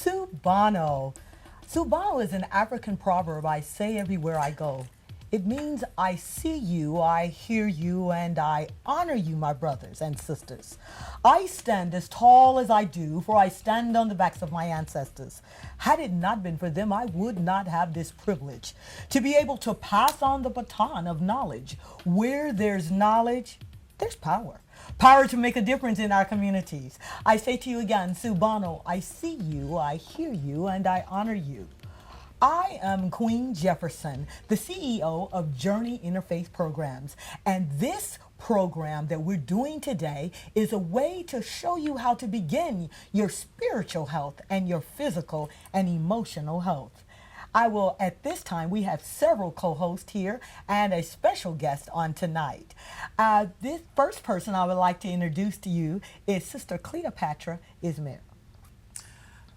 Subano. Subano is an African proverb I say everywhere I go. It means I see you, I hear you, and I honor you, my brothers and sisters. I stand as tall as I do, for I stand on the backs of my ancestors. Had it not been for them, I would not have this privilege to be able to pass on the baton of knowledge. Where there's knowledge, there's power. Power to make a difference in our communities. I say to you again, Subano, I see you, I hear you, and I honor you. I am Queen Jefferson, the CEO of Journey Interfaith Programs, and this program that we're doing today is a way to show you how to begin your spiritual health and your physical and emotional health. At this time, we have several co-hosts here and a special guest on tonight. This first person I would like to introduce to you is Sister Cleopatra Ismail.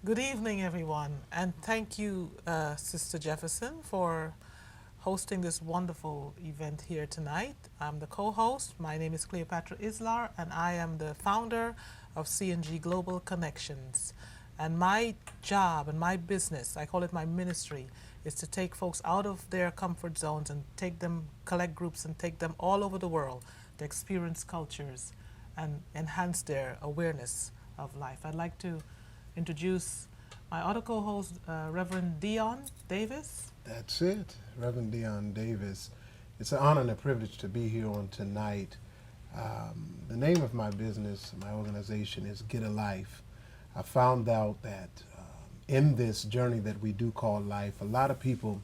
Good evening, everyone, and thank you, Sister Jefferson, for hosting this wonderful event here tonight. I'm the co-host. My name is Cleopatra Islar, and I am the founder of C&G Global Connections. And my job and my business, I call it my ministry, is to take folks out of their comfort zones and collect groups and take them all over the world to experience cultures and enhance their awareness of life. I'd like to introduce my other co-host, Reverend Dion Davis. That's it, Reverend Dion Davis. It's an honor and a privilege to be here on tonight. The name of my business, my organization, is Get a Life. I found out that in this journey that we do call life, a lot of people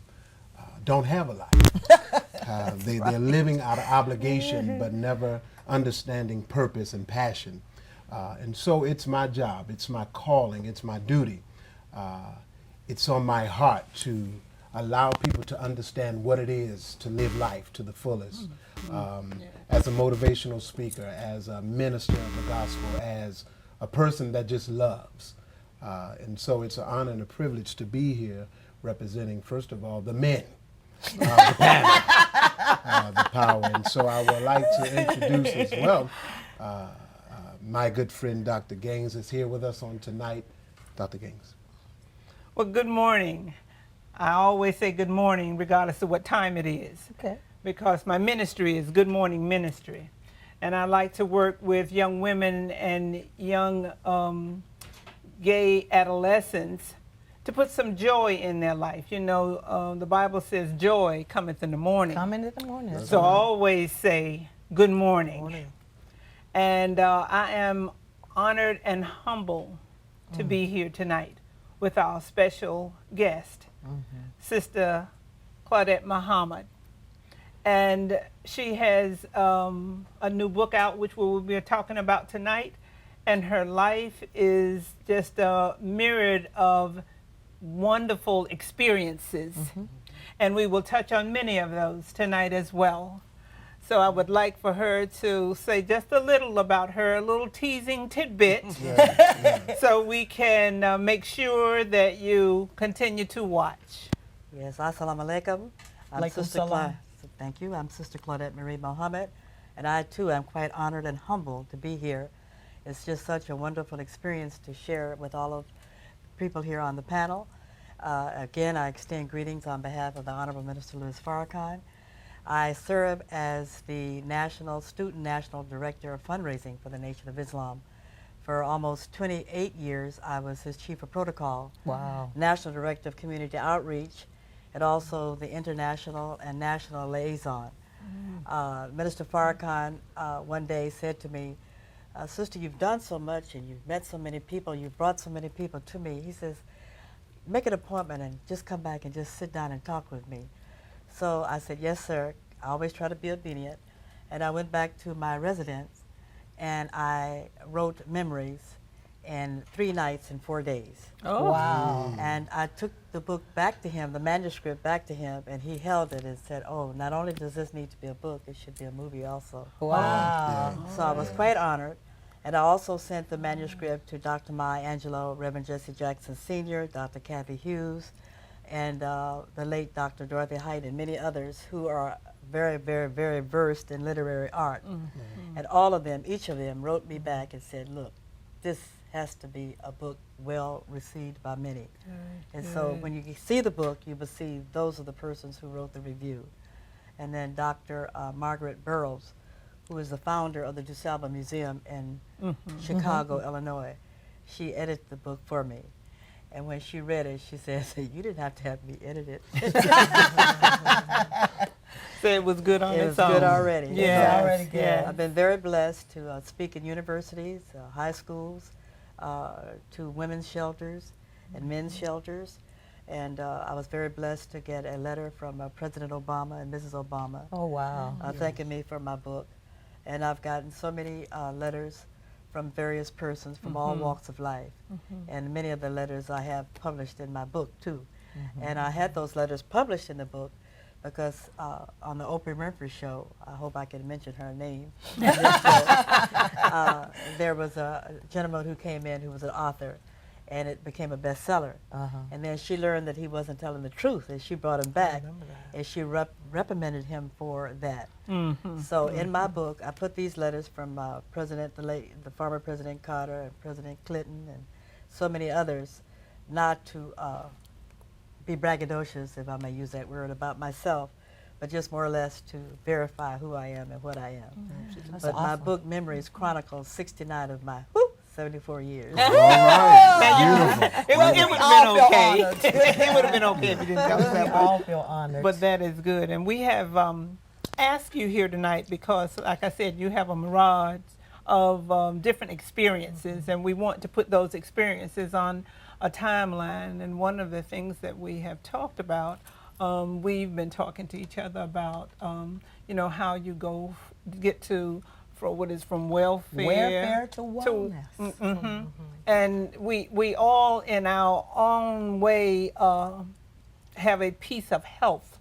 don't have a life. They're living out of obligation, but never understanding purpose and passion. And so it's my job, it's my calling, it's my duty. It's on my heart to allow people to understand what it is to live life to the fullest. As a motivational speaker, as a minister of the gospel, as a person that just loves. And so it's an honor and a privilege to be here representing, first of all, the men, the panel, the power. And so I would like to introduce as well my good friend Dr. Gaines is here with us on tonight. Dr. Gaines. Well, good morning. I always say good morning regardless of what time it is. Okay. Because my ministry is Good Morning Ministry. And I like to work with young women and young gay adolescents to put some joy in their life. You know, the Bible says joy cometh in the morning. Coming in the morning. So I always say good morning. And I am honored and humbled to be here tonight with our special guest, Sister Claudette Muhammad. And she has a new book out, which we will be talking about tonight. And her life is just a myriad of wonderful experiences. And we will touch on many of those tonight as well. So I would like for her to say just a little about her, a little teasing tidbit, so we can make sure that you continue to watch. Yes, assalamu alaikum. I'm Sister Claudette. Thank you. I'm Sister Claudette Marie Mohammed, and I too am quite honored and humbled to be here. It's just such a wonderful experience to share with all of people here on the panel. Again, I extend greetings on behalf of the Honorable Minister Louis Farrakhan. I serve as the Student National Director of Fundraising for the Nation of Islam. For almost 28 years, I was his Chief of Protocol, National Director of Community Outreach, and also the International and National Liaison. Minister Farrakhan one day said to me, Sister, you've done so much and you've met so many people, you've brought so many people to me. He says, make an appointment and just come back and just sit down and talk with me. So I said, yes, sir. I always try to be obedient. And I went back to my residence and I wrote memories in 3 nights and 4 days. Oh, wow. And I took the book back to him, the manuscript back to him, and he held it and said, oh, not only does this need to be a book, it should be a movie also. Wow. So I was quite honored. And I also sent the manuscript to Dr. Maya Angelou, Reverend Jesse Jackson Sr., Dr. Kathy Hughes, and the late Dr. Dorothy Height, and many others who are very, very, very versed in literary art. And all of them, each of them, wrote me back and said, look, this has to be a book well received by many. And so when you see the book, you will see those are the persons who wrote the review. And then Dr. Margaret Burroughs, who is the founder of the DuSalba Museum in Chicago, Illinois, she edited the book for me. And when she read it, she says, "You didn't have to have me edit it." So it was good on It its was own. good already. Yeah, It's already good. yeah. I've been very blessed to speak in universities, high schools, to women's shelters and men's shelters. And I was very blessed to get a letter from President Obama and Mrs. Obama Oh, wow. thanking me for my book. And I've gotten so many letters from various persons from all walks of life. And many of the letters I have published in my book, too. And I had those letters published in the book because on the Oprah Winfrey Show, I hope I can mention her name, in this show, there was a gentleman who came in who was an author, and it became a bestseller. And then she learned that he wasn't telling the truth, and she brought him back, and she reprimanded him for that. So in my book, I put these letters from the former President Carter and President Clinton and so many others, not to be braggadocious, if I may use that word, about myself, but just more or less to verify who I am and what I am. But my book, Memories, chronicles 69 of my 74 years. All right. Beautiful. It would have been okay. It would have been okay if you didn't tell us We that all much. feel honored. But that is good. And we have asked you here tonight because, like I said, you have a mirage of different experiences, and we want to put those experiences on a timeline. And one of the things that we have talked about, we've been talking to each other about, you know, how you get to what is from welfare to wellness. And we all in our own way have a piece of health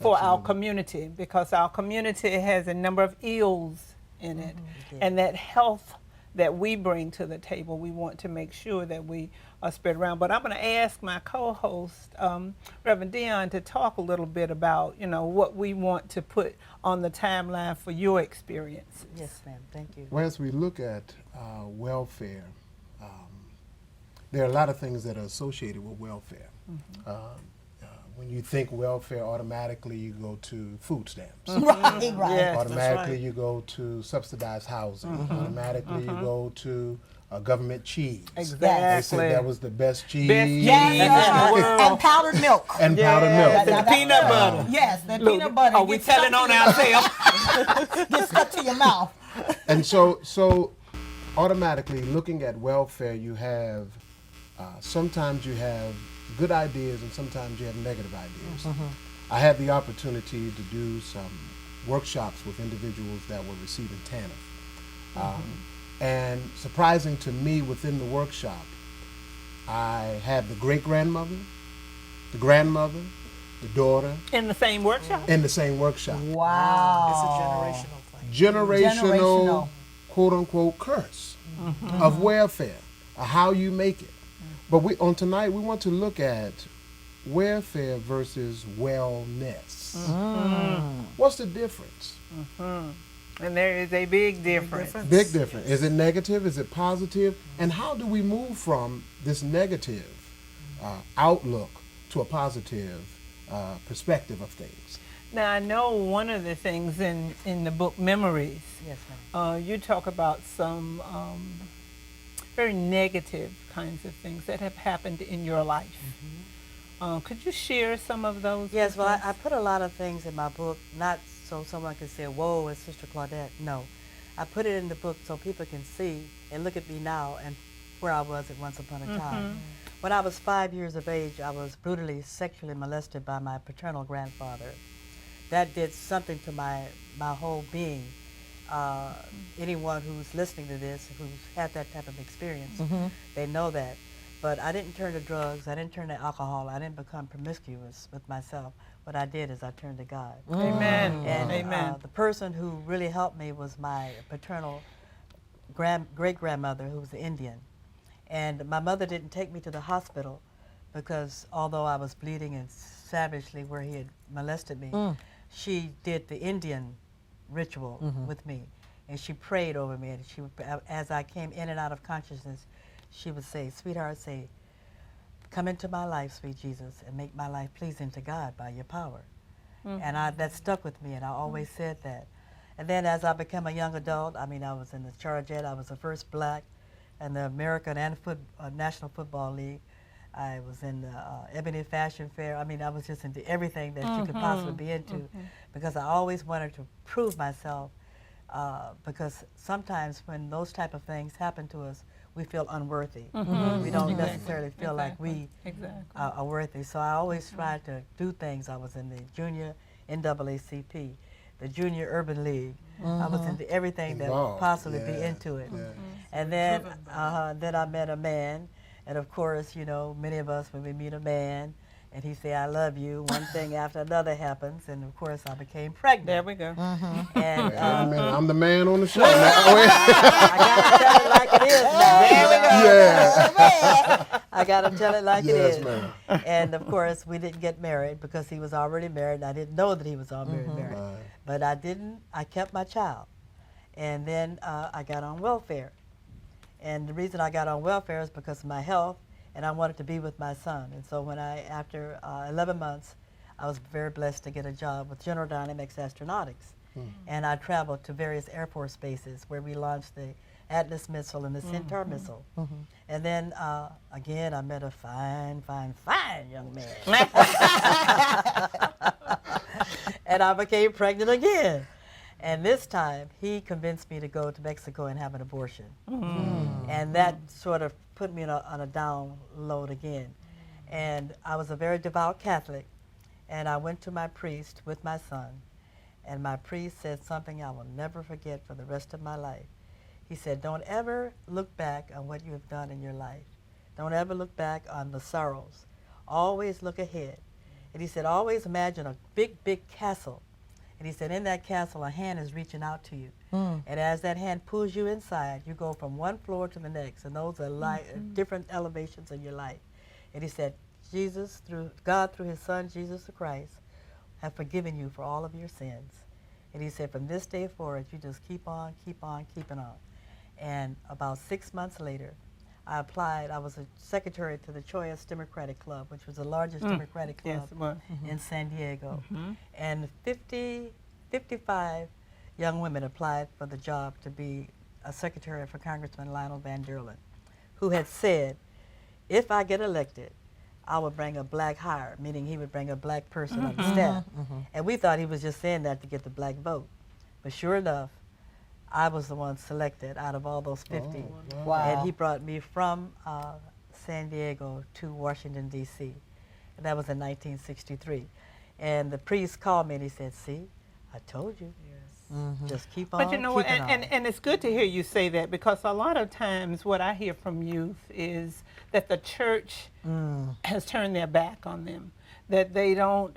for our community, because our community has a number of ills in it. And that health that we bring to the table, we want to make sure that we spread around. But I'm going to ask my co-host, Reverend Dion, to talk a little bit about, you know, what we want to put on the timeline for your experience. Yes, ma'am. Thank you. Well, as we look at welfare, there are a lot of things that are associated with welfare. When you think welfare, automatically you go to food stamps. Right. Yes. Automatically you go to subsidized housing. Automatically you go to government cheese. Exactly. They said that was the best cheese. And powdered milk. And powdered milk. And peanut butter. Yes, the Look, peanut butter. are we telling on ourselves? Get stuck to your mouth. And so automatically looking at welfare, you have, sometimes you have good ideas and sometimes you have negative ideas. I had the opportunity to do some workshops with individuals that were receiving TANF. And surprising to me, within the workshop, I had the great-grandmother, the grandmother, the daughter, In the same workshop? in the same workshop. Wow. It's a generational thing. Generational quote-unquote curse of welfare, how you make it. But on tonight, we want to look at welfare versus wellness. What's the difference? And there is a big difference. Big difference. Is it negative? Is it positive? And how do we move from this negative outlook to a positive perspective of things? Now, I know one of the things in the book Memories, Yes, ma'am. you talk about some very negative kinds of things that have happened in your life. Could you share some of those? Yes, with well, us? I put a lot of things in my book, not so someone can say, whoa, it's Sister Claudette. No. I put it in the book so people can see and look at me now and where I was at once upon a time. When I was 5 years of age, I was brutally sexually molested by my paternal grandfather. That did something to my whole being. Anyone who's listening to this, who's had that type of experience, they know that. But I didn't turn to drugs, I didn't turn to alcohol, I didn't become promiscuous with myself. What I did is I turned to God. Amen. And Amen. the person who really helped me was my paternal great-grandmother, who was Indian. And my mother didn't take me to the hospital because although I was bleeding and savagely where he had molested me, she did the Indian ritual with me. and she prayed over me. And she, as I came in and out of consciousness, she would say, "Sweetheart, say, come into my life, sweet Jesus, and make my life pleasing to God by your power." And that stuck with me, and I always said that. And then as I became a young adult, I mean, I was in the Chargette. I was the first black in the American and National Football League. I was in the Ebony Fashion Fair. I mean, I was just into everything that you could possibly be into, because I always wanted to prove myself, because sometimes when those type of things happen to us, we feel unworthy. We don't necessarily feel like we are worthy. So I always tried to do things. I was in the junior NAACP, the Junior Urban League. I was into everything that would possibly be into it. And then, then I met a man, and of course, you know, many of us, when we meet a man, and he say, "I love you," one thing after another happens, and of course, I became pregnant. There we go. And I'm the man on the show. I gotta tell it like it is now. There we go. Yeah. I gotta tell it like it Yes, is. ma'am. And of course, we didn't get married because he was already married, and I didn't know that he was already married. Right. But I kept my child. And then I got on welfare. And the reason I got on welfare is because of my health, and I wanted to be with my son. And so when after 11 months, I was very blessed to get a job with General Dynamics Astronautics. And I traveled to various Air Force bases where we launched the Atlas missile and the Centaur missile. And then, again, I met a fine, fine, fine young man. And I became pregnant again. And this time, he convinced me to go to Mexico and have an abortion. And that sort of put me on a download again. And I was a very devout Catholic. And I went to my priest with my son. And my priest said something I will never forget for the rest of my life. He said, "Don't ever look back on what you have done in your life. Don't ever look back on the sorrows. Always look ahead." And he said, "Always imagine a big, big castle. And he said, in that castle, a hand is reaching out to you. And as that hand pulls you inside, you go from one floor to the next. And those are different elevations in your life." And he said, God through his son, Jesus the Christ, have forgiven you for all of your sins. And he said, from this day forward, you just keep on, keeping on. And about 6 months later, I applied. I was a secretary to the Choice Democratic Club, which was the largest Democratic club in San Diego. And 55 young women applied for the job to be a secretary for Congressman Lionel Van Derlen, who had said, if I get elected, I would bring a black hire, meaning he would bring a black person on the staff. And we thought he was just saying that to get the black vote. But sure enough, I was the one selected out of all those 50. Wow. And he brought me from San Diego to Washington, D.C. And that was in 1963. And the priest called me and he said, "See, I told you. Just keep on. But you know what, keeping on." and it's good to hear you say that, because a lot of times what I hear from youth is that the church has turned their back on them, that they don't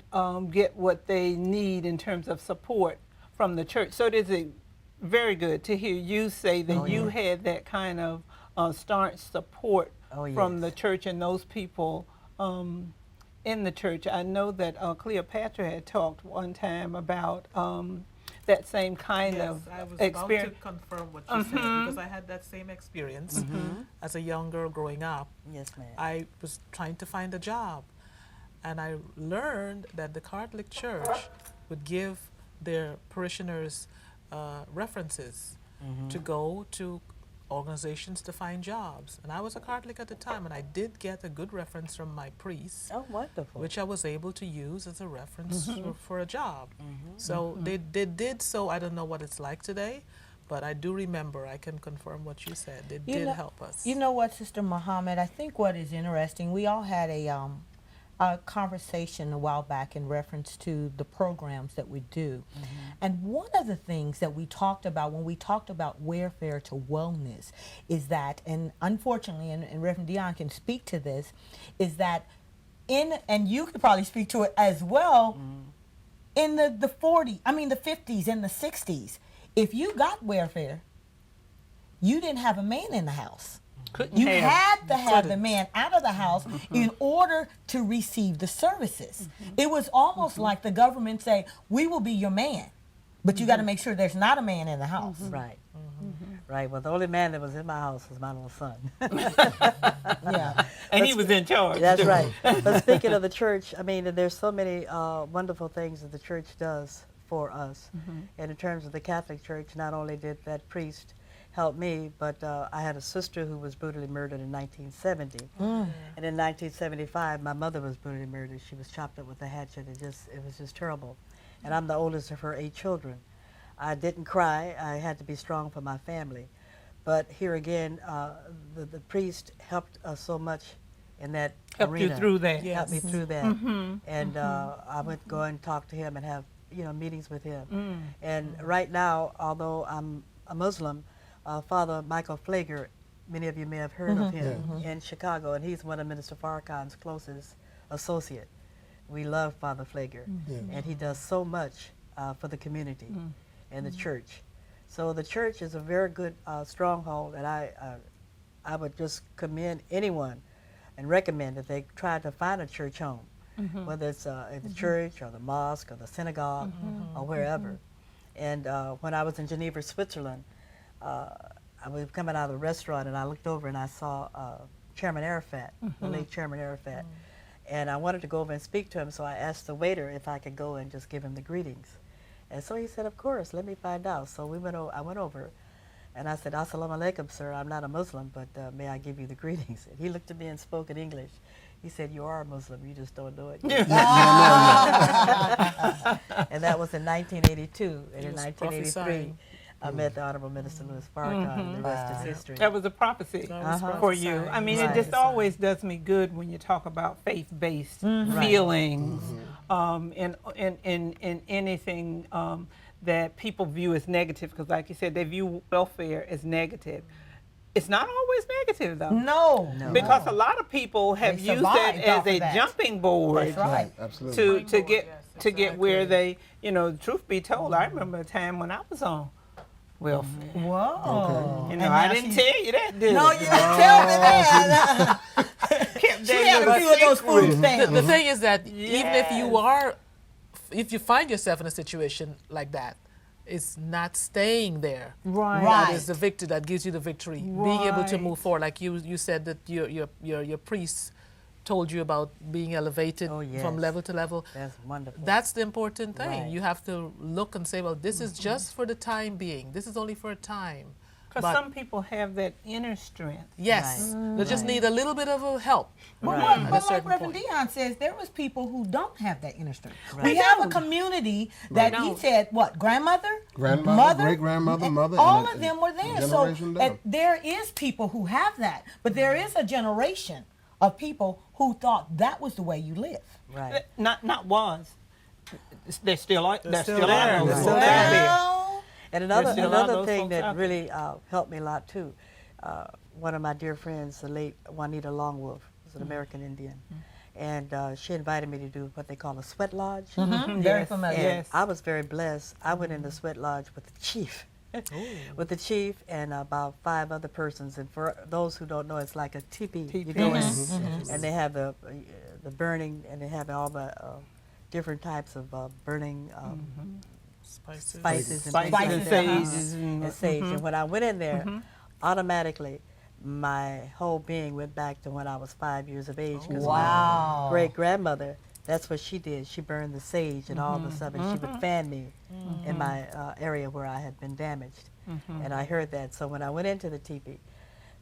get what they need in terms of support from the church. So it is very good to hear you say that you had that kind of staunch support from the church and those people in the church. I know that Cleopatra had talked one time about that same kind of I was experience. about to confirm what you said, because I had that same experience as a young girl growing up. Yes, ma'am. I was trying to find a job, and I learned that the Catholic Church would give their parishioners references to go to organizations to find jobs. And I was a Catholic at the time, and I did get a good reference from my priest, Oh, wonderful. which I was able to use as a reference for a job. So they did so. I don't know what it's like today, but I do remember, I can confirm what you said. They did help us. You know what, Sister Muhammad, I think what is interesting, we all had a conversation a while back in reference to the programs that we do. And one of the things that we talked about when we talked about welfare to wellness is that, and unfortunately, and Reverend Dion can speak to this, is that and you could probably speak to it as well, in the 50s and the 60s, if you got welfare, you didn't have a man in the house. You had to have the man out of the house in order to receive the services. It was almost like the government say, "We will be your man." But you got to make sure there's not a man in the house. Right. Right. Well, the only man that was in my house was my little son. Yeah. And he was in charge. That's too. right. But speaking of the church, I mean, there's so many wonderful things that the church does for us. And in terms of the Catholic Church, not only did that priest help me, but I had a sister who was brutally murdered in 1970. And in 1975, my mother was brutally murdered. She was chopped up with a hatchet. It was just terrible. And I'm the oldest of her 8 children. I didn't cry. I had to be strong for my family. But here again, the priest helped us so much in that Helped arena. you through that. Yes. Helped me through that. And I would go and talk to him and have meetings with him. And right now, although I'm a Muslim, Father Michael Flager, many of you may have heard of him in Chicago, and he's one of Minister Farrakhan's closest associate. We love Father Flager, and he does so much for the community and the church. So the church is a very good stronghold, and I would just commend anyone and recommend that they try to find a church home, whether it's at the church or the mosque or the synagogue or wherever. And when I was in Geneva, Switzerland, I was coming out of the restaurant and I looked over and I saw Chairman Arafat, the late Chairman Arafat. And I wanted to go over and speak to him, so I asked the waiter if I could go and just give him the greetings. And so he said, of course, let me find out. So I went over and I said, Assalamu alaikum, sir. I'm not a Muslim, but may I give you the greetings? And he looked at me and spoke in English. He said, you are a Muslim, you just don't know it yet. And that was in 1982. And in 1983, I met the Honorable Minister Louis Farrakhan, and the rest is history. That was a prophecy for you. I mean, it just always does me good when you talk about faith-based feelings in anything that people view as negative, because like you said, they view welfare as negative. It's not always negative, though. No. Because a lot of people have They used survived it as off a of that. jumping board That's right. Absolutely. to get where they, truth be told, I remember a time when I was on welfare. Whoa. You And know, now I didn't tell you that, did No, I? you didn't tell me that. Kept She that had a little few of those secret. food stamps. The thing is that even if you Yes. if you find yourself in a situation like that, it's not staying there. Right. Right. That is the victory that gives you the victory. Being able to Right. move forward, like you said that your priest told you about being elevated Oh, from yes. level to level. That's wonderful. That's the important thing. Right. You have to look and say, well, this is just for the time being. This is only for a time. Because But- some people have that inner strength. Yes, they just need a little bit of a help. But, Right. but At a like certain Reverend point. Dion says, there was people who don't have that inner strength. Right. We They have a don't. community that he don't. said, what, grandmother? Grandmother, mother, great-grandmother, and mother, all and of them were there. So generation down. there is people who have that, but there is a generation of people who thought that was the way you live. Right. Not was. They're still there. They're still there. They're Right. still there. Well, And There's still a lot of another those thing folks that out really helped me a lot too, one of my dear friends, the late Juanita Longwolf, was an American Indian, and she invited me to do what they call a sweat lodge. very Yes. familiar. And Yes. I was very blessed. I went in the sweat lodge with the chief, with the chief and about 5 other persons. And for those who don't know, it's like a teepee. You go in, and they have the burning, and they have all the different types of burning Spices. spices and Spices things like and that. sages And sage. And when I went in there, automatically my whole being went back to when I was 5 years of age. 'Cause Wow. my great grandmother, that's what she did. She burned the sage and all the stuff, and she would fan me in my area where I had been damaged. And I heard that. So when I went into the teepee,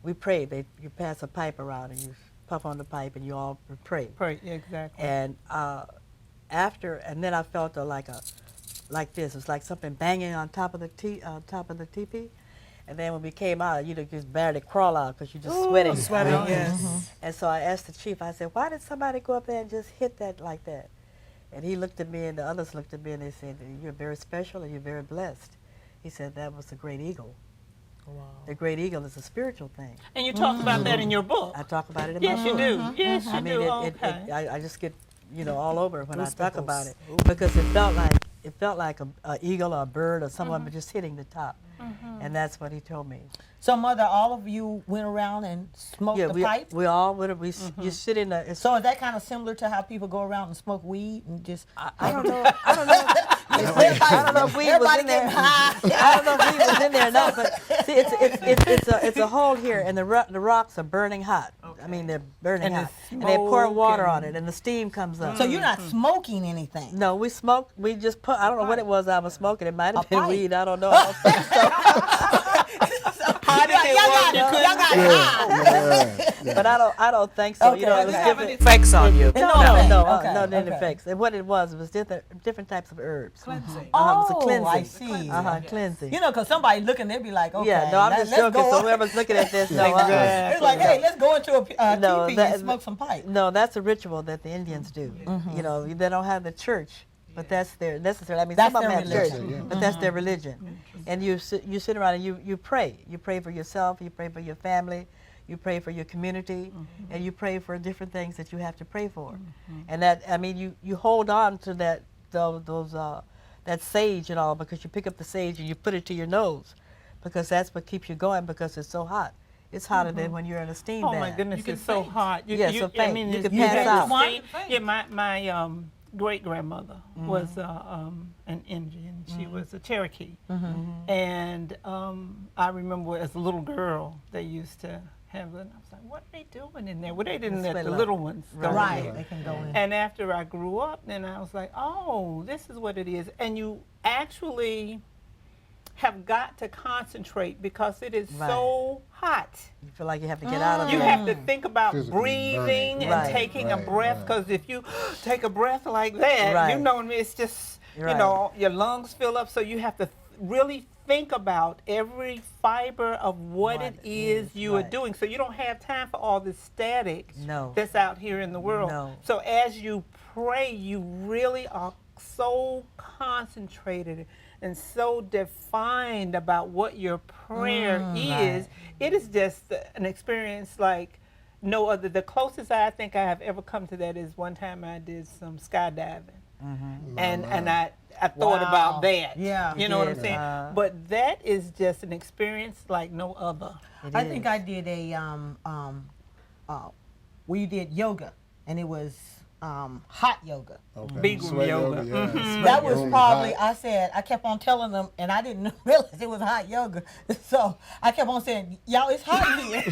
we prayed. You pass a pipe around and you puff on the pipe and you all pray. Right, exactly. And and then I felt like this. It was like something banging on top of the teepee. And then when we came out, you just barely crawl out because you're just sweating. Sweating, right? yes. And so I asked the chief, I said, why did somebody go up there and just hit that like that? And he looked at me and the others looked at me and they said, you're very special and you're very blessed. He said, that was the great eagle. Wow. The great eagle is a spiritual thing. And you talk about that in your book. I talk about it in Yes, my you book. do. Yes, you I mean, do. I just get, all over when I talk about it Goosebumps. because it felt like a eagle or a bird or someone just hitting the top, and that's what he told me. So, Mother, all of you went around and smoked Yeah, the pipe? we all would have. You sit in the. So is that kind of similar to how people go around and smoke weed and just? I don't know. I don't know. I don't know if weed was in there. I don't know if weed was in there or not. But see, it's a hole here, and the rocks are burning hot. I mean, they're burning hot, and they pour water on it, and the steam comes up. So you're not smoking anything? No, we smoked. We just put. I don't know what it was I was smoking. It might have been pipe. weed. I don't know. I don't think so. But I don't think so. Okay. You know, it Does was it have different. any effects on you? No, Okay. effects. And what it was different types of herbs. Cleansing. It was a Oh, cleansing. I see. Cleansing. You know, because somebody looking, they'd be like, okay. Yeah, no, I'm let's just joking. go. So whoever's looking at this, no, It's like, hey, let's go into a No, teepee that- and smoke some pipe. no, that's a ritual that the Indians do. You know, they don't have the church, but that's their necessary. I mean, That's some of them their have church, religion. but that's their religion. And you sit around and you pray. You pray for yourself. You pray for your family. You pray for your community, and you pray for different things that you have to pray for. And that, I mean, you hold on to that that sage and all, because you pick up the sage and you put it to your nose, because that's what keeps you going, because it's so hot. It's hotter than when you're in a steam bath. Oh my goodness, can it's so faint. hot. Yeah, so faint. You it's- can pass out. wine- Faint. Yeah, my great grandmother was an Indian. She was a Cherokee, and I remember as a little girl they used to have it. And I was like, what are they doing in there? Well, they didn't let the little ones go in Right, there. they can go in. And after I grew up, then I was like, oh, this is what it is. And you actually have got to concentrate because it is so hot. You feel like you have to get out of You there. have to think about Physically breathing burning. and Right, taking a right, breath, right. because if you take a breath like that, Right. you know, it's just, Right. you know, your lungs fill up. So you have to really think about every fiber of what it is you are right. doing. So you don't have time for all this static No. that's out here in the world. No. So as you pray, you really are so concentrated and so defined about what your prayer is. It is just an experience like no other. The closest I think I have ever come to that is one time I did some skydiving. And I thought about that. Yeah. You know what I'm did, saying? But that is just an experience like no other. I think I did we did yoga, and it was hot yoga. Okay. Big Sweat yoga. yeah. That was Room probably, hot. I kept on telling them, and I didn't realize it was hot yoga. So I kept on saying, y'all, it's hot here.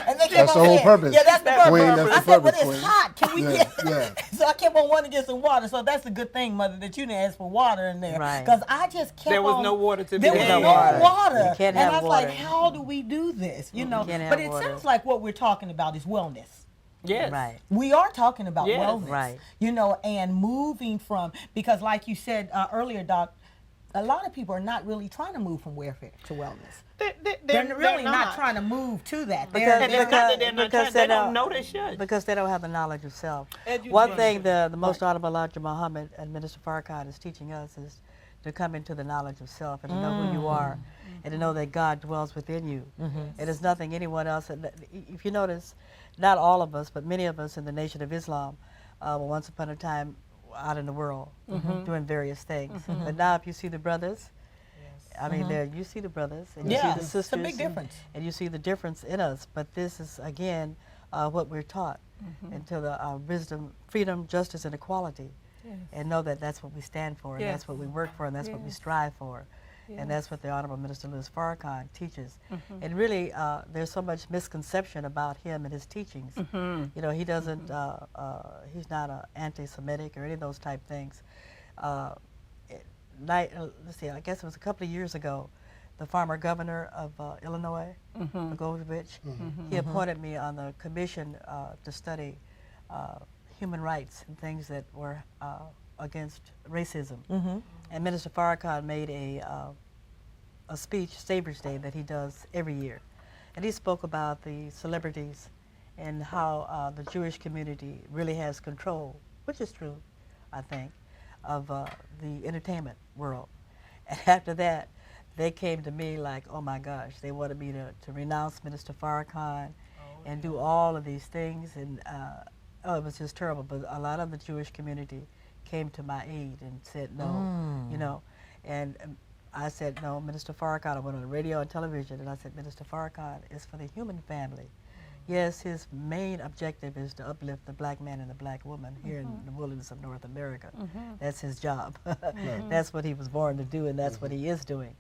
And they kept That's on the whole saying, purpose. Yeah, that's the purpose. Queen, that's I the said, but purpose, it's Queen. hot. Can we Yeah, get? yeah. So I kept on wanting to get some water. So that's a good thing, Mother, that you didn't ask for water in there. Right. Because I just kept There was on- no water to be There was had. no water. You can't and have I was water. like, how do we do this? You know, can't have but it water. sounds like what we're talking about is wellness. Yes. Right. We are talking about Yes. wellness, Right. you know, and moving from, because like you said earlier, Doc, a lot of people are not really trying to move from welfare to wellness. They're really not trying to move to that. Because- And it's not that they're not because trying, they they don't don't- know they should. Because they don't have the knowledge of self. Education. One thing the Most Honorable Elijah Muhammad and Minister Farrakhan is teaching us is to come into the knowledge of self and to know who you are and to know that God dwells within you. It is nothing anyone else. And if you notice, not all of us, but many of us in the Nation of Islam were once upon a time out in the world doing various things. But now if you see the brothers, I mean, you see the brothers and you Yeah, see the sisters. it's a big difference. And you see the difference in us. But this is, again, what we're taught into the wisdom, freedom, justice, and equality. And know that that's what we stand for, and Yes. that's what we work for, and that's what we strive for. And that's what the Honorable Minister Louis Farrakhan teaches. And really, there's so much misconception about him and his teachings. You know, he doesn't, he's not anti-Semitic or any of those type things. Let's see, I guess it was a couple of years ago, the former governor of Illinois, Blagojevich, he appointed me on the commission to study human rights and things that were against racism. And Minister Farrakhan made a speech, Savior's Day, that he does every year. And he spoke about the celebrities and how the Jewish community really has control, which is true, I think, of the entertainment world. And after that, they came to me like, oh my gosh, they wanted me to renounce Minister Farrakhan and do all of these things. And it was just terrible. But a lot of the Jewish community came to my aid and said no, you know. And I said, no, Minister Farrakhan, I went on the radio and television, and I said, Minister Farrakhan is for the human family. Yes, his main objective is to uplift the black man and the black woman here in the wilderness of North America. That's his job. That's what he was born to do, and that's what he is doing.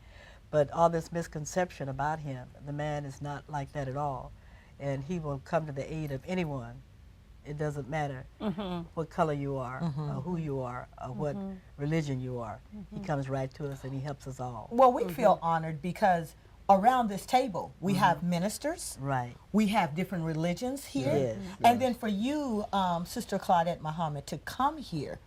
But all this misconception about him, the man is not like that at all. And he will come to the aid of anyone. It doesn't matter what color you are, or who you are, or what religion you are. He comes right to us and he helps us all. Well, we feel honored because around this table we have ministers. Right. We have different religions here. Yes. And then for you, Sister Claudette Muhammad, to come here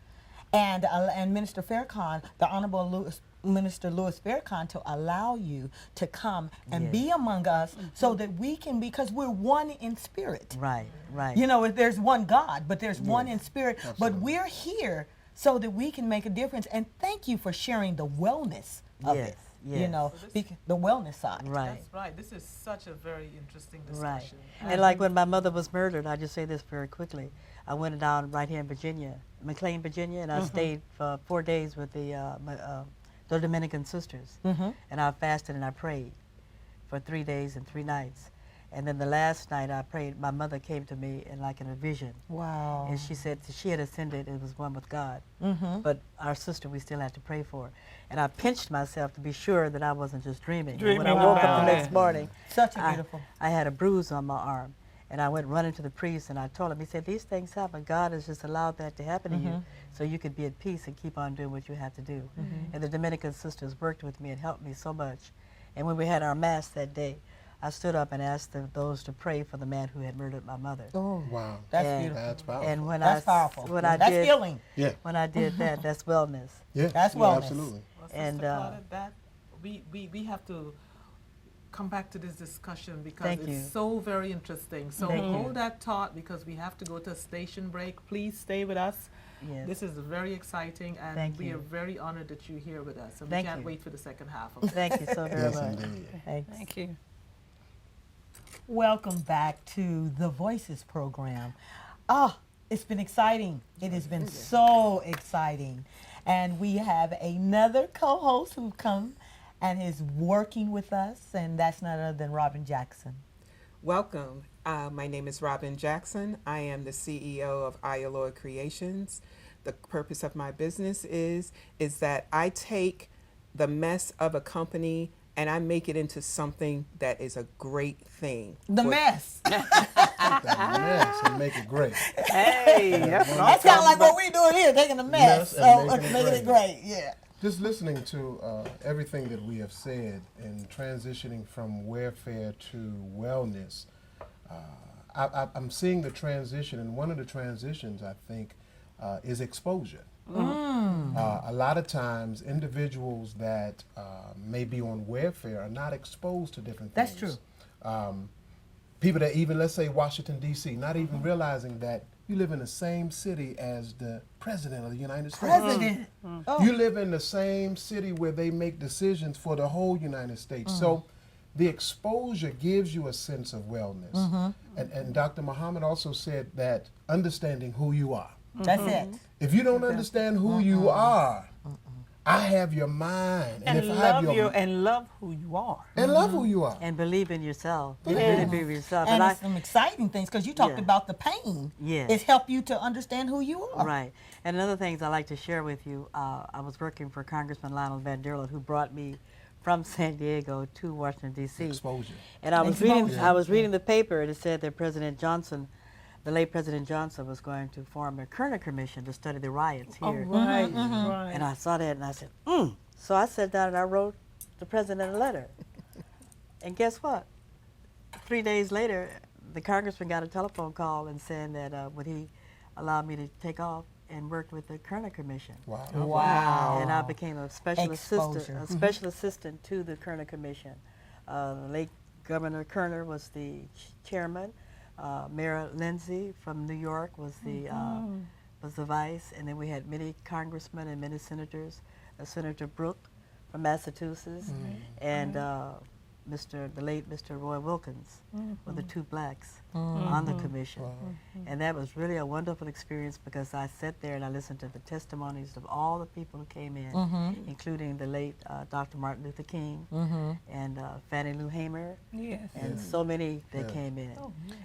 and Minister Farrakhan, the Honorable Minister Louis Farrakhan, to allow you to come and be among us so that we can, because we're one in spirit. Right, right. You know, there's one God, but there's one in spirit. But we're here so that we can make a difference. And thank you for sharing the wellness of it. You know, the wellness side. Right. That's right. This is such a very interesting Right. discussion. And like when my mother was murdered, I just say this very quickly. I went down right here in Virginia, McLean, Virginia, and I stayed for 4 days with the Dominican sisters. And I fasted and I prayed for 3 days and 3 nights. And then the last night I prayed, my mother came to me in like in a vision. Wow. And she said she had ascended and was one with God. But our sister we still had to pray for. And I pinched myself to be sure that I wasn't just dreaming. And when I woke up the next morning, Such a beautiful. I had a bruise on my arm. And I went running to the priest and I told him, he said, these things happen. God has just allowed that to happen to you so you could be at peace and keep on doing what you have to do. And the Dominican sisters worked with me and helped me so much. And when we had our mass that day, I stood up and asked those to pray for the man who had murdered my mother. Oh, Wow. that's And- beautiful. That's powerful. And when That's powerful. That's did, healing. Yeah. when I did that, that's wellness. Yeah. That's yeah, wellness. Absolutely. Well, And, Sister Claudette, that we have to come back to this discussion because Thank it's you. so very interesting. So Thank you. hold that thought because we have to go to a station break. Please stay with us. Yes. This is very exciting, and Thank we you. are very honored that you're here with us. And Thank we can't you. wait for the second half of it. Thank you so very Yes, much. indeed. Thanks. Thank you. Welcome back to the Voices program. It's been exciting. It has been so exciting. And we have another co-host who come and is working with us, and that's none other than Robin Jackson. Welcome. My name is Robin Jackson. I am the CEO of Ayolowa Creations. The purpose of my business is that I take the mess of a company and I make it into something that is a great thing. The mess. That mess and make it great. Hey, that's That's kind of like what we're doing here, taking the mess, Mess and so making it making it great. great. Yeah. Just listening to everything that we have said and transitioning from welfare to wellness, I'm seeing the transition, and one of the transitions I think is exposure. A lot of times, individuals that may be on welfare are not exposed to different That's things. true. People that even, let's say, Washington, D.C., not even realizing that you live in the same city as the President of the United States. President. Oh. You live in the same city where they make decisions for the whole United States. So the exposure gives you a sense of wellness. And Dr. Muhammad also said that understanding who you are. That's it. If you don't understand who you are, I have your mind. And if I have love your you and love who you are. and love who you are. And believe in yourself. Yeah. Really believe in yourself. And And it's some exciting things because you talked Yeah. about the pain. Yes. It's helped you to understand who you are. Right. And another things I like to share with you, I was working for Congressman Lionel Van der Laan, who brought me from San Diego to Washington, D.C. Exposure. And I was Exposure. reading the paper, and it said that President Johnson, the late President Johnson, was going to form a Kerner Commission to study the riots here. Right, right. And I saw that, and I said, So I sat down and I wrote the president a letter. And guess what? 3 days later, the congressman got a telephone call and saying that would he allow me to take off and work with the Kerner Commission. Wow. Wow. And I became a special Exposure. assistant to the Kerner Commission. The late Governor Kerner was the chairman. Mayor Lindsay from New York was the vice, and then we had many congressmen and many senators. Senator Brooke from Massachusetts, and the late Mr. Roy Wilkins, were the two blacks on the commission. And that was really a wonderful experience because I sat there and I listened to the testimonies of all the people who came in, including the late Dr. Martin Luther King and Fannie Lou Hamer, and so many that came in.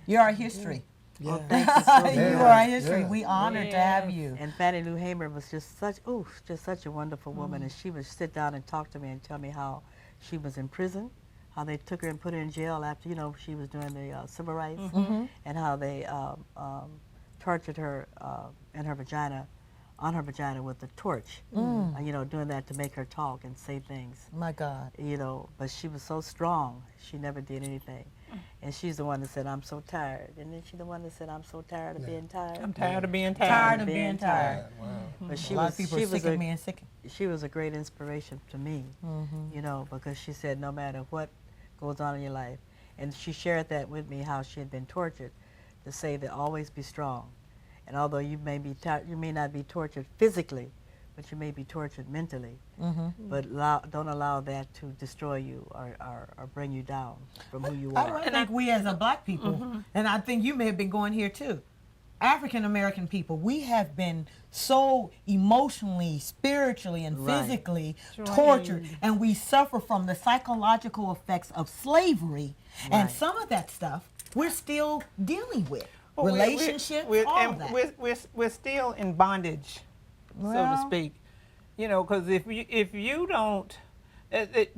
You're our history. Yeah. Thank you so much. You are our history. We honored to have you. And Fannie Lou Hamer was just such a wonderful woman, and she would sit down and talk to me and tell me how she was in prison, how they took her and put her in jail after, you know, she was doing the civil rights, and how they tortured her in her vagina, on her vagina with a torch, you know, doing that to make her talk and say things. My God. You know, but she was so strong, she never did anything. And she's the one that said, I'm so tired. And then she's the one that said, I'm so tired of being tired. I'm tired of being tired. Tired of being tired. Wow. But A lot of people are sick of being sick. she was a great inspiration to me, you know, because she said no matter what goes on in your life, and she shared that with me, how she had been tortured, to say that always be strong. And although you may not be tortured physically, but you may be tortured mentally. But don't allow that to destroy you or bring you down from who you are. I think we as a black people, and I think you may have been going here too, African American people, we have been so emotionally, spiritually, and physically tortured, and we suffer from the psychological effects of slavery, and some of that stuff we're still dealing with. Well, Relationships, all of that. We're still in bondage, so to speak. You know, because if you don't,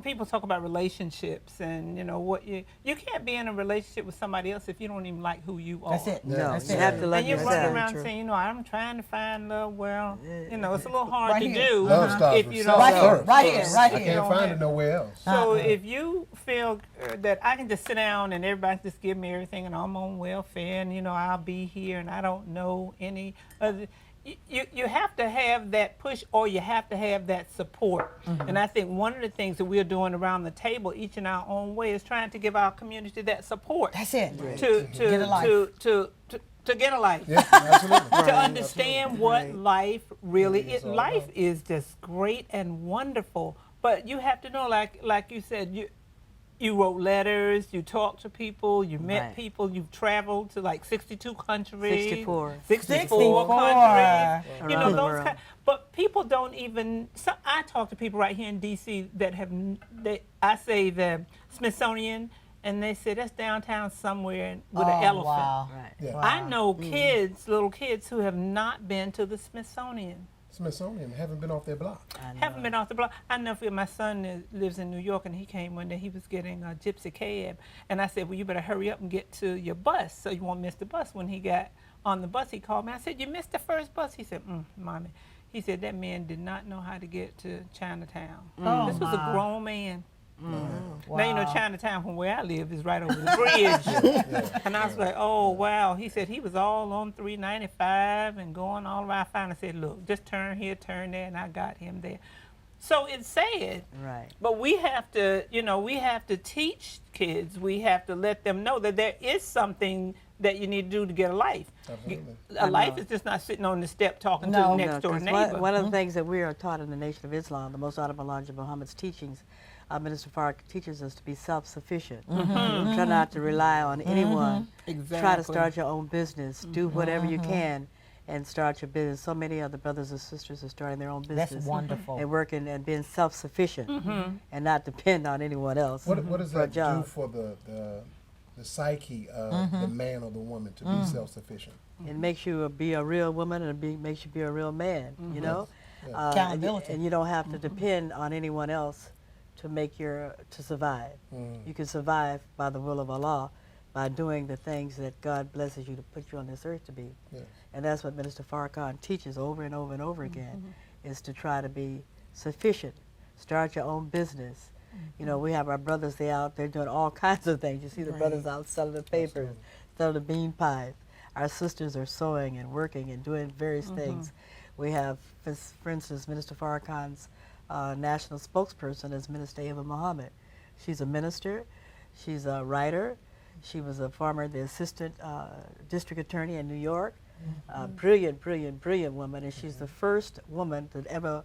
people talk about relationships, and you know what you can't be in a relationship with somebody else if you don't even like who you are. That's it. No, That's you it. have to love And you're yourself. running around saying, you know, I'm trying to find love. Well, you know, it's a little hard Right to here. do Love starts if with you self don't. Right here, first. right here, right I here. can't find it nowhere else. So if you feel that I can just sit down and everybody just give me everything and I'm on welfare and, you know, I'll be here and I don't know any other, you have to have that push, or you have to have that support. And I think one of the things that we're doing around the table, each in our own way, is trying to give our community that support. That's it. To Get a life. to get a life. Yeah, absolutely. To understand what life really is. Life is just great and wonderful, but you have to know, like you said, you wrote letters, you talked to people, you met people, you've traveled to like 62 countries. 64. 64 countries. You know, Around the those world. but people don't even, I talk to people right here in D.C. that I say the Smithsonian, and they say that's downtown somewhere with an elephant. Wow. Right. Yeah. Wow. I know little kids who have not been to the Smithsonian. Smithsonian haven't been off their block. Haven't been off the block. I know my son lives in New York, and he came one day. He was getting a gypsy cab, and I said, well, you better hurry up and get to your bus so you won't miss the bus. When he got on the bus, he called me. I said, you missed the first bus. He said, Mommy. He said, that man did not know how to get to Chinatown. This was a grown man. Wow. Now, you know, Chinatown from where I live is right over the bridge. And I was like, oh, wow. He said he was all on 395 and going all around. I finally said, look, just turn here, turn there, and I got him there. So it's sad. Right. But we have to, you know, we have to teach kids. We have to let them know that there is something that you need to do to get a life. Absolutely. A life is just not sitting on the step talking to the next door 'cause neighbor. one of the things that we are taught in the Nation of Islam, the most honorable Elijah Muhammad's teachings, Minister Farrakhan teaches us to be self-sufficient. Try not to rely on anyone. Exactly. Try to start your own business. Do whatever you can and start your business. So many other brothers and sisters are starting their own business. That's wonderful. And working and being self-sufficient and not depend on anyone else What does for a that do job. for the psyche of the man or the woman to be self-sufficient? It makes you be a real woman, and makes you be a real man, you know? Accountability. And you don't have to depend on anyone else to survive. You can survive by the will of Allah, by doing the things that God blesses you to put you on this earth to be. Yes. And that's what Minister Farrakhan teaches over and over and over again, is to try to be sufficient. Start your own business. You know, we have our brothers, they're out there doing all kinds of things. You see the brothers out selling the papers, selling the bean pies. Our sisters are sewing and working and doing various things. We have, for instance, Minister Farrakhan's national spokesperson is Minister Ava Muhammad. She's a minister, she's a writer, she was the assistant district attorney in New York. Brilliant, brilliant, brilliant woman, and she's the first woman to ever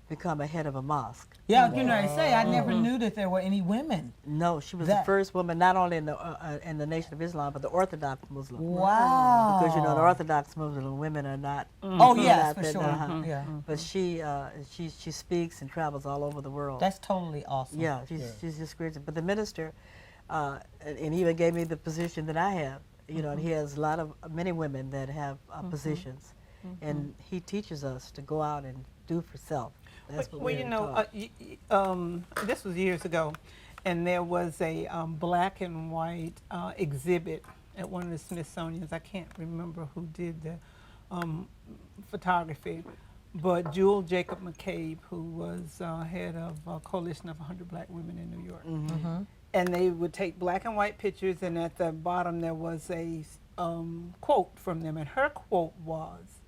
become a head of a mosque. Yeah, you know, I say I never knew that there were any women. No, she was the first woman, not only in the Nation of Islam, but the Orthodox Muslim. Wow. Because, you know, the Orthodox Muslim women are not. Oh, yes, out for there, sure. Yeah. But she speaks and travels all over the world. That's totally awesome. Yeah, she's just great. But the minister, and he even gave me the position that I have. You know, and he has many women that have positions, and he teaches us to go out and do for self. That's what Well, you know, this was years ago, and there was a black and white exhibit at one of the Smithsonian's. I can't remember who did the photography, but Jewel Jacob McCabe, who was head of a coalition of 100 black women in New York. And they would take black and white pictures, and at the bottom there was a quote from them, and her quote was,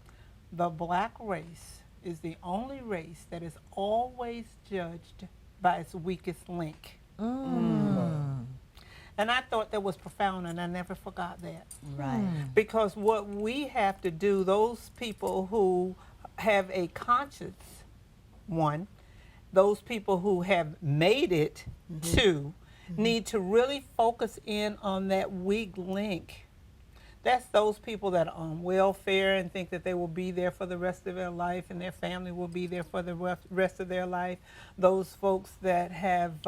"The black race is the only race that is always judged by its weakest link." And I thought that was profound, and I never forgot that. Right. Because what we have to do, those people who have a conscience, one, those people who have made it, two, need to really focus in on that weak link. That's those people that are on welfare and think that they will be there for the rest of their life and their family will be there for the rest of their life. Those folks that have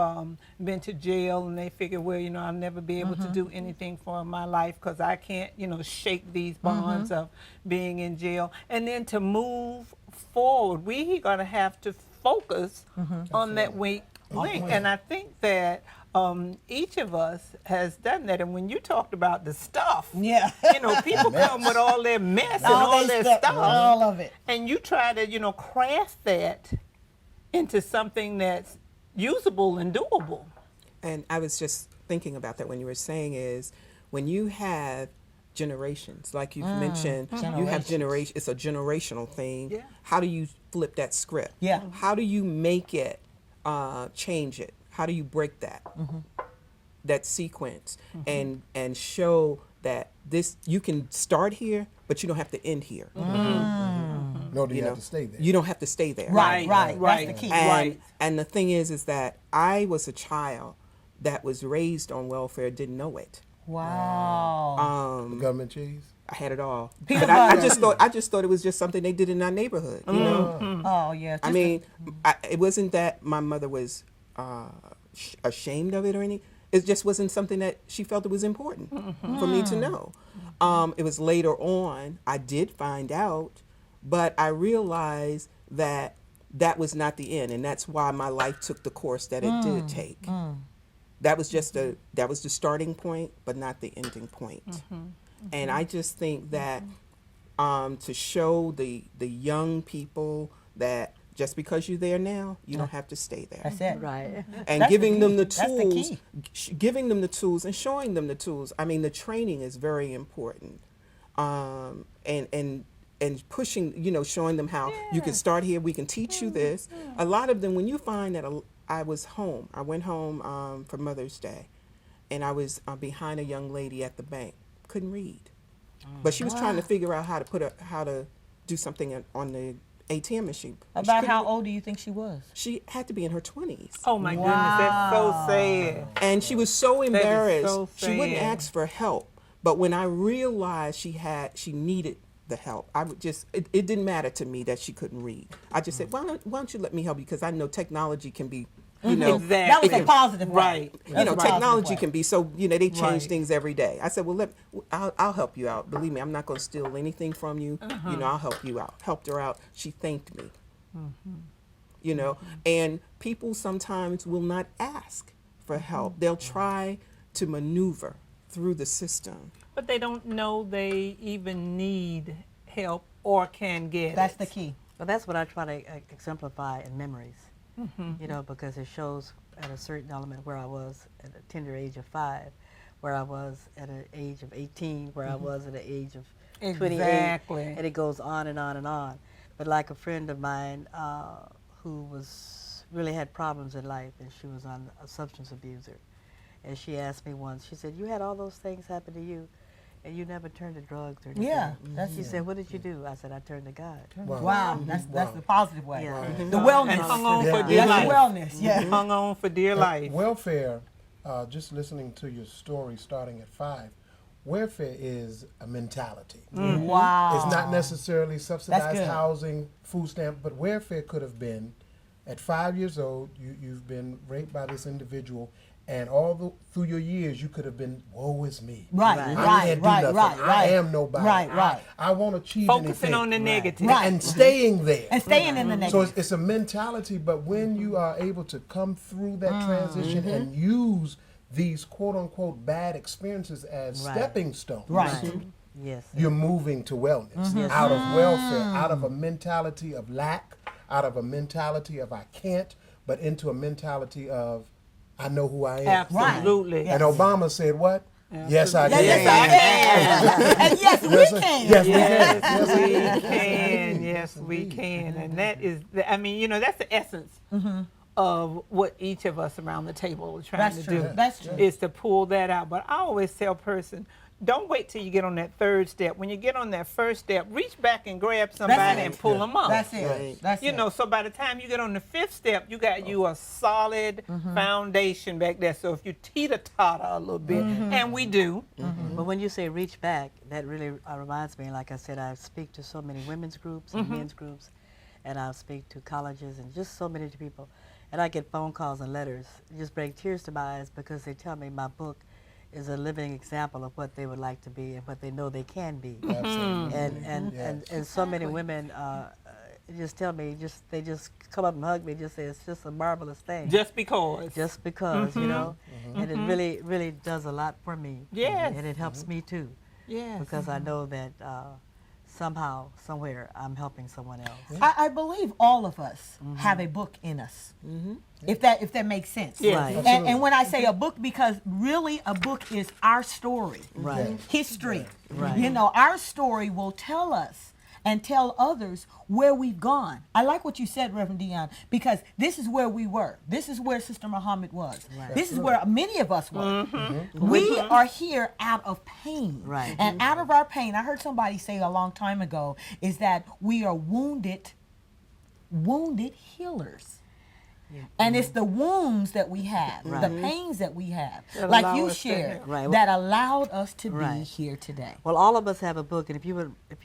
been to jail and they figure, well, you know, I'll never be able to do anything for my life because I can't, you know, shake these bonds of being in jail. And then to move forward, we're going to have to focus on that weak link. And I think that each of us has done that. And when you talked about the stuff, you know, people come with all their mess and all their stuff, all of it, and you try to, you know, craft that into something that's usable and doable. And I was just thinking about that when you were saying is when you have generations, like you've mentioned, you have generation. It's a generational thing. Yeah. How do you flip that script? Yeah. How do you make it change it? How do you break that that sequence and show that this you can start here, but you don't have to end here. No, you have to stay there. You don't have to stay there. Right. That's the key. And the thing is that I was a child that was raised on welfare, didn't know it. Wow. The government cheese. I had it all. Peanut But I butter. just thought it was just something they did in our neighborhood. You know. Oh yeah. I mean, it wasn't that my mother was ashamed of it or anything. It just wasn't something that she felt it was important for me to know. It was later on I did find out, but I realized that that was not the end, and that's why my life took the course that it did take. That was just that was the starting point, but not the ending point. And I just think that to show the young people that just because you're there now, you don't have to stay there. That's it. Right. And That's giving the them the key. That's the tools, key. giving them the tools and showing them the tools. I mean, the training is very important. And pushing, you know, showing them how you can start here, we can teach you this. A lot of them, when you find that I was home, I went home for Mother's Day, and I was behind a young lady at the bank, couldn't read. But she was trying to figure out how to do something on the ATM machine. About how old do you think she was? She had to be in her 20s. Oh my goodness, that's so sad. And she was so embarrassed. so She wouldn't sad. ask for help. But when I realized she needed the help, I would just, it didn't matter to me that she couldn't read. I just said, why don't you let me help you? Because I know technology can be, you know, Exactly. That was a positive way. Right. you know, That's a positive technology way. can be so, you know, they change Right. things every day. I said, well, I'll help you out. Believe me, I'm not going to steal anything from you. You know, I'll help you out. Helped her out. She thanked me. You know, and people sometimes will not ask for help. They'll try to maneuver through the system. But they don't know they even need help or can get That's it. the key. Well, that's what I try to exemplify in memories, you know, because it shows at a certain element where I was at a tender age of 5, where I was at an age of 18, where I was at an age of 28, Exactly. and it goes on and on and on. But like a friend of mine who really had problems in life, and she was on a substance abuser, and she asked me once, she said, you had all those things happen to you, And you never turned to drugs or anything. Yeah, that's She it. said, what did you do? I said, I turned to God. Wow, that's the positive way. Yeah. The wellness. And hung on Yeah. for dear That's life. the wellness. Yeah. Hung on for dear life. Welfare, just listening to your story starting at 5, welfare is a mentality. Wow. It's not necessarily subsidized good. housing, food stamp, but welfare could have been, at 5 years old, you've been raped by this individual, and through your years, you could have been, woe is me. Right, Right. I right, can't do right, nothing. right, I right. am nobody. Right. I won't achieve Focusing anything. on the negative. Right. And staying there. And staying in the So negative. it's a mentality, but when you are able to come through that transition and use these quote unquote bad experiences as Right. stepping stones, Right. Yes. you're moving to wellness, Yes. out of welfare, out of a mentality of lack, out of a mentality of I can't, but into a mentality of I know who I am. Absolutely. Right. And Obama said what? Yes, I can. Yes, I can. And yes, we can. Yes, we Yes, can. we can. Yes, we can. And that is, I mean, you know, that's the essence of what each of us around the table are trying That's to true. do. That's true. Is to pull that out. But I always tell a person, don't wait till you get on that third step. When you get on that first step, reach back and grab somebody it. and pull them up. That's it. Right. That's You it. know, so by the time you get on the fifth step, you got you a solid foundation back there. So if you teeter-totter a little bit, and we do, But when you say reach back, that really reminds me, like I said, I speak to so many women's groups and men's groups, and I speak to colleges and just so many people. And I get phone calls and letters. It just bring tears to my eyes because they tell me my book is a living example of what they would like to be and what they know they can be. Absolutely. And so many women just tell me, they just come up and hug me, just say it's just a marvelous thing. just because. Just because, you know, and it really, really does a lot for me. Yes. And it helps me too, Yes. because I know that somehow, somewhere, I'm helping someone else. I believe all of us have a book in us. If that makes sense. Yes. Right. And when I say a book, because really a book is our story, Right. history. Right. You know, our story will tell us and tell others where we've gone. I like what you said, Reverend Dion, because this is where we were. This is where Sister Muhammad was. Right. This is where many of us were. We are here out of pain. Right. And out of our pain, I heard somebody say a long time ago, is that we are wounded healers. And it's the wounds that we have, the pains that we have, That like allow you us to shared, have- Right. that allowed us to be Right. here today. Well, all of us have a book, and if you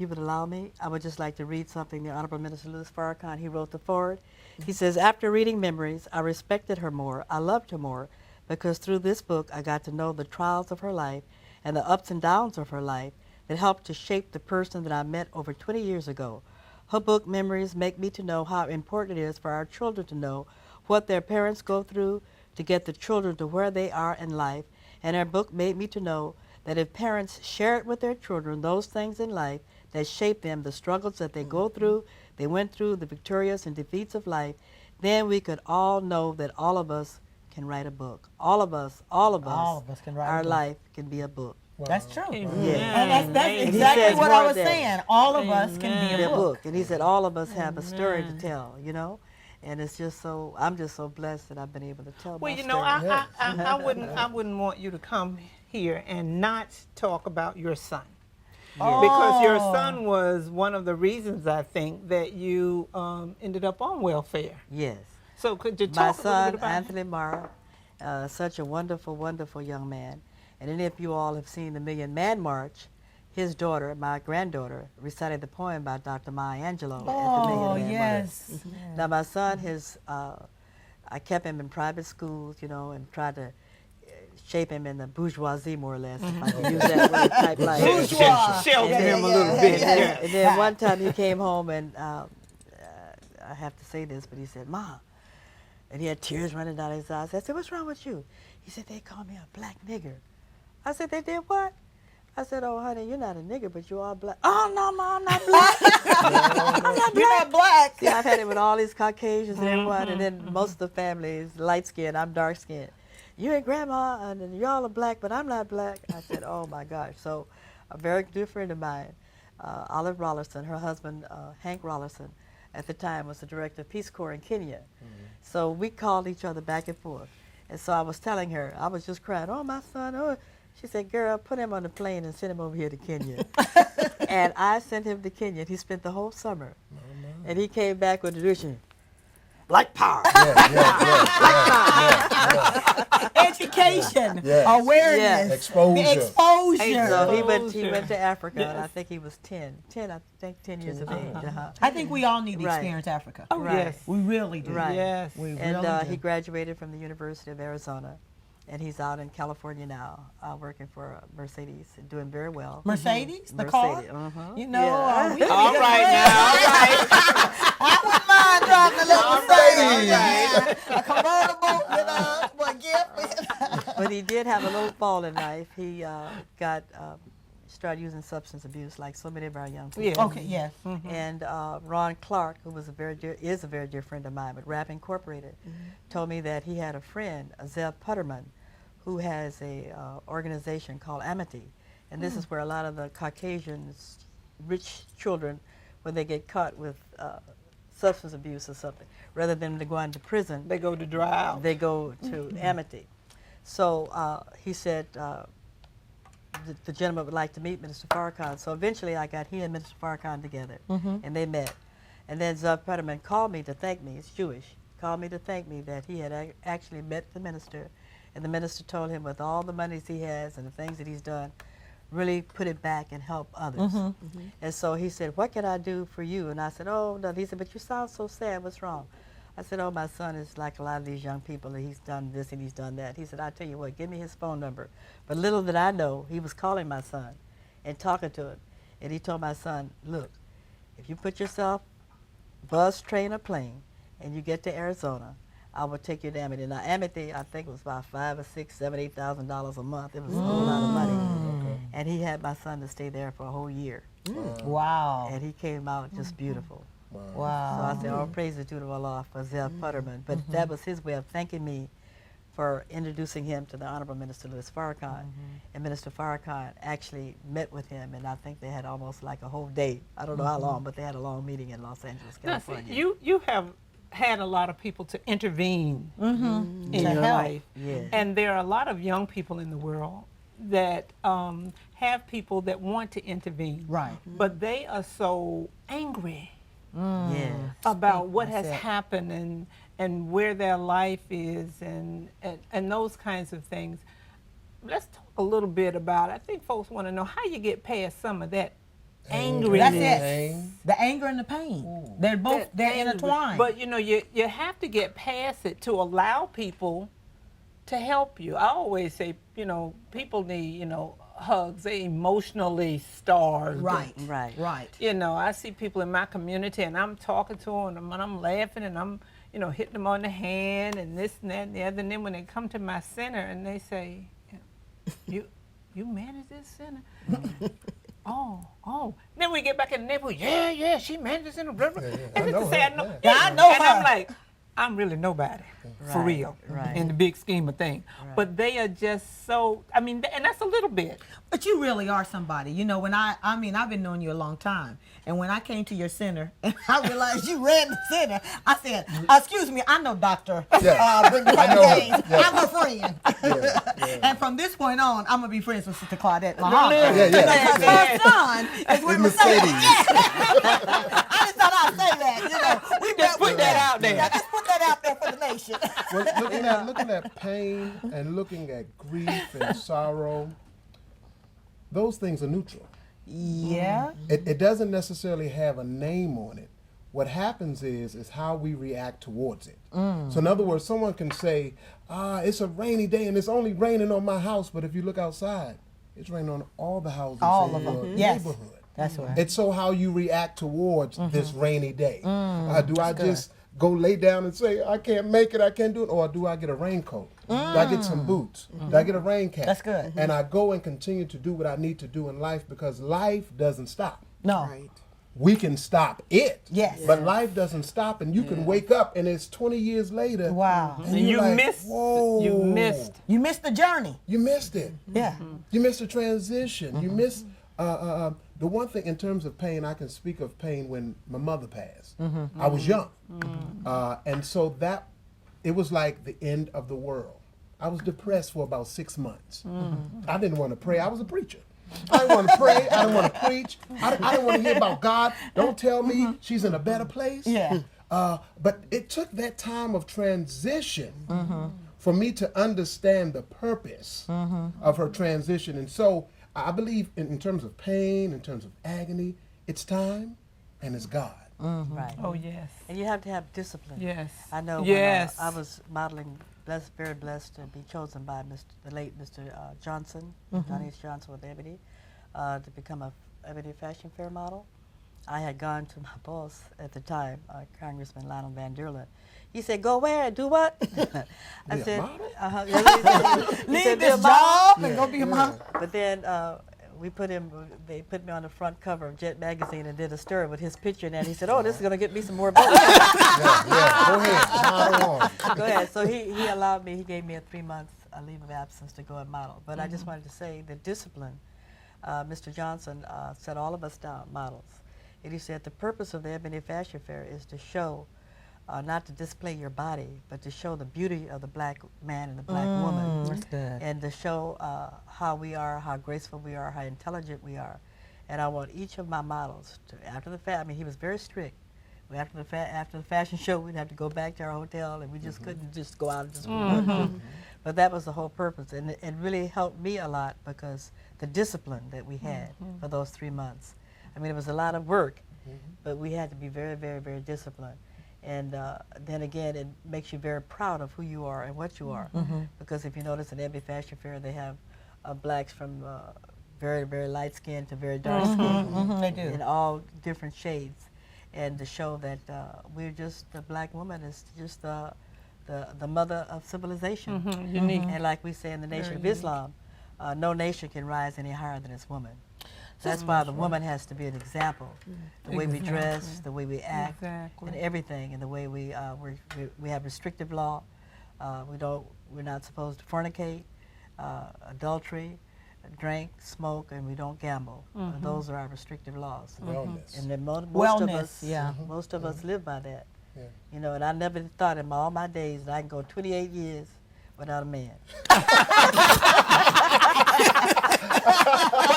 would allow me, I would just like to read something the Honorable Minister Louis Farrakhan, he wrote the foreword. He says, after reading Memories, I respected her more, I loved her more, because through this book I got to know the trials of her life and the ups and downs of her life that helped to shape the person that I met over 20 years ago. Her book, Memories, make me to know how important it is for our children to know what their parents go through to get the children to where they are in life. And her book made me to know that if parents share it with their children, those things in life that shape them, the struggles that they go through, they went through, the victorious and defeats of life, then we could all know that all of us can write a book. All of us All of us can write a our book. life can be a book. That's true. Yeah. And that's He exactly says what I more was than- saying. All of us can be Be a book. And he said all of us have a story to tell, you know? And it's just so, I'm just so blessed that I've been able to tell Well, my you know, story. I wouldn't want you to come here and not talk about your son. Because your son was one of the reasons, I think, that you ended up on welfare. Yes. So could you My talk a little son, bit about Anthony Mara, such a wonderful, wonderful young man. And any of you all have seen the Million Man March, his daughter, my granddaughter, recited the poem by Dr. Maya Angelou at the Oh, Million Man yes. March. Now, my son, I kept him in private schools, you know, and tried to shape him in the bourgeoisie, more or less, if I can use that word type like. Bourgeois. shelter him a little bit? Yeah. And then one time he came home and I have to say this, but he said, "Ma," and he had tears running down his eyes. I said, "What's wrong with you?" He said, "They call me a black nigger." I said, "They did what?" I said, "Oh, honey, you're not a nigger, but you are black." "Oh, no, Ma, I'm not black." I'm not You're not black. See, I've had it with all these Caucasians and everyone, and then most of the family is light skinned. I'm dark skinned. You and Grandma, and then y'all are black, but I'm not black. I said, "Oh my gosh!" So, a very good friend of mine, Olive Rollerson, her husband Hank Rollerson, at the time was the director of Peace Corps in Kenya. So we called each other back and forth. And so I was telling her, I was just crying, "Oh, my son, oh." She said, girl, put him on the plane and send him over here to Kenya. And I sent him to Kenya. And he spent the whole summer. And he came back with the tradition, like power. Education, Yes. awareness, Yes. Exposure. the exposure. So he went to Africa, and I think he was 10. 10 years of age. I think we all need to Right. experience Africa. Oh, Right. yes. We really do. Right. Yes. We And really do. he graduated from the University of Arizona, and he's out in California now, working for Mercedes, and doing very well. Mercedes, the car? Mercedes, uh-huh. You know, Yeah. we All need right to- now. All right. I wouldn't mind driving a little Mercedes. Mercedes. A convertible with a gift. But he did have a little fall in life. He started using substance abuse, like so many of our young people. Yeah. Okay, yes. And Ron Clark, who was is a very dear friend of mine, but Rap Incorporated, told me that he had a friend, Zeb Putterman, who has a organization called Amity, and this is where a lot of the Caucasians, rich children, when they get caught with substance abuse or something, rather than to go into prison, They go to dry out. they go to Amity. So he said the gentleman would like to meet Minister Farrakhan. So eventually I got he and Minister Farrakhan together, and they met. And then Zev Putterman called me to thank me, he's Jewish, called me to thank me that he had actually met the minister, and the minister told him with all the monies he has and the things that he's done, really put it back and help others. And so he said, what can I do for you? And I said, oh, no. He said, but you sound so sad, what's wrong? I said, oh, my son is like a lot of these young people, and he's done this and he's done that. He said, I'll tell you what, give me his phone number. But little did I know, he was calling my son and talking to him. And he told my son, look, if you put yourself, bus, train, or plane, and you get to Arizona, I will take you to Amity. Now, Amity, I think it was about $5,000 or $6,000, $7,000, $8,000 a month. It was a whole lot of money. And he had my son to stay there for a whole year. Wow. And he came out just beautiful. So Wow. I said, all praise to the Allah for Zev Putterman. But that was his way of thanking me for introducing him to the Honorable Minister Louis Farrakhan. And Minister Farrakhan actually met with him, and I think they had almost like a whole day. I don't know how long, but they had a long meeting in Los Angeles, Now, see, California. you have had a lot of people to intervene in To your help. life. Yeah. And there are a lot of young people in the world that have people that want to intervene. Right. But they are so angry Yeah. about what has That's it. happened and where their life is and those kinds of things. Let's talk a little bit about, I think folks want to know how you get past some of that angriness. That's it. The anger and the pain. They're both, they're Anger. intertwined. But you know, you have to get past it to allow people to help you. I always say, you know, people need, you know, hugs. They emotionally starved. right. Right. Right. You know, I see people in my community and I'm talking to them and I'm laughing and I'm, you know, hitting them on the hand and this and that and the other. And then when they come to my center and they say, you manage this center? Oh. Then we get back in the neighborhood, yeah, she manages in a blah, blah. And just to say, I know, Yeah, I know and her. I'm like, I'm really nobody, for Right, real, right. in the big scheme of things. Right. But they are just so, I mean, and that's a little bit. But you really are somebody. You know, when I mean, I've been knowing you a long time. And when I came to your center and I realized you ran the center, I said, excuse me, I know Dr. Brenda I know her. James. Yeah. I'm her friend. And from this point on, I'm going to be friends with Sister Claudette Muhammad. Yeah, yeah. Her son is with Mercedes. Mercedes. Yeah. I just thought I'd say that. You know, we Just put that out there. Yeah, just put that out there for the nation. Well, looking at pain and looking at grief and sorrow, those things are neutral. Yeah. It doesn't necessarily have a name on it. What happens is how we react towards it. So in other words, someone can say, it's a rainy day and it's only raining on my house, but if you look outside, it's raining on all the houses All in of your them. Yes. neighborhood. That's right. It's so how you react towards this rainy day. Do I just go lay down and say, I can't make it, I can't do it, or do I get a raincoat? Do I get some boots? Do I get a rain cap? That's good. And I go and continue to do what I need to do in life because life doesn't stop. No. Right. We can stop it. Yes. But life doesn't stop, and you can wake up and it's 20 years later. Wow. And You you're like, missed, whoa. you missed. You missed the journey. You missed it. Yeah. You missed the transition. You missed the one thing in terms of pain. I can speak of pain when my mother passed. I was young, and so that it was like the end of the world. I was depressed for about 6 months. I didn't want to pray. I was a preacher. I didn't want to pray. I didn't want to preach. I didn't want to hear about God. Don't tell me she's in a better place. Yeah. But it took that time of transition for me to understand the purpose of her transition. And so I believe in terms of pain, in terms of agony, it's time and it's God. Right. Oh, yes. And you have to have discipline. Yes. I know Yes. when I was modeling, very blessed to be chosen by the late Mr. Johnson, Johnny H. Johnson with Ebony, to become a Ebony Fashion Fair model. I had gone to my boss at the time, Congressman Lionel Van Derlen. He said, "Go where? Do what?" I said, model? Leave this job and go be a model. But then they put me on the front cover of Jet Magazine and did a story with his picture in there. And he said, "Oh, this is going to get me some more votes." Go ahead, model on. Go ahead. So he allowed me, he gave me a 3-month leave of absence to go and model. But I just wanted to say the discipline, Mr. Johnson set all of us down, models. And he said the purpose of the Ebony Fashion Fair is to show, not to display your body, but to show the beauty of the black man and the black woman. That's good. And to show how we are, how graceful we are, how intelligent we are. And I want each of my models to, after the fact, I mean, he was very strict. After the fashion show, we'd have to go back to our hotel, and we just couldn't just go out and just But that was the whole purpose, and it really helped me a lot because the discipline that we had for those 3 months. I mean, it was a lot of work, but we had to be very, very, very disciplined. And then again, it makes you very proud of who you are and what you are. Because if you notice in every fashion fair, they have blacks from very, very light skin to very dark skin. They do. In all different shades. And to show that we're just, the black woman is just the mother of civilization. Unique. And like we say in the Nation of Islam, no nation can rise any higher than its woman. That's why the woman has to be an example. The way we dress, the way we act, and everything, and the way we have restrictive law. We're not supposed to fornicate, adultery, drink, smoke, and we don't gamble. Those are our restrictive laws. Wellness. And then most Wellness, of us live by that. Yeah. You know, and I never thought in all my days that I can go 28 years without a man. But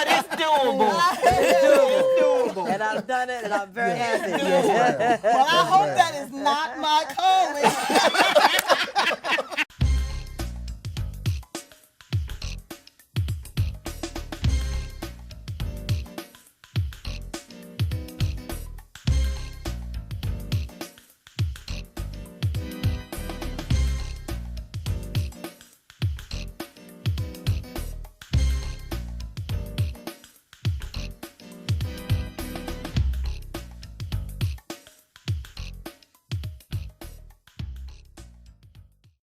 it's doable. It's doable. And I've done it, and I'm very happy. Well, I hope that is not my calling.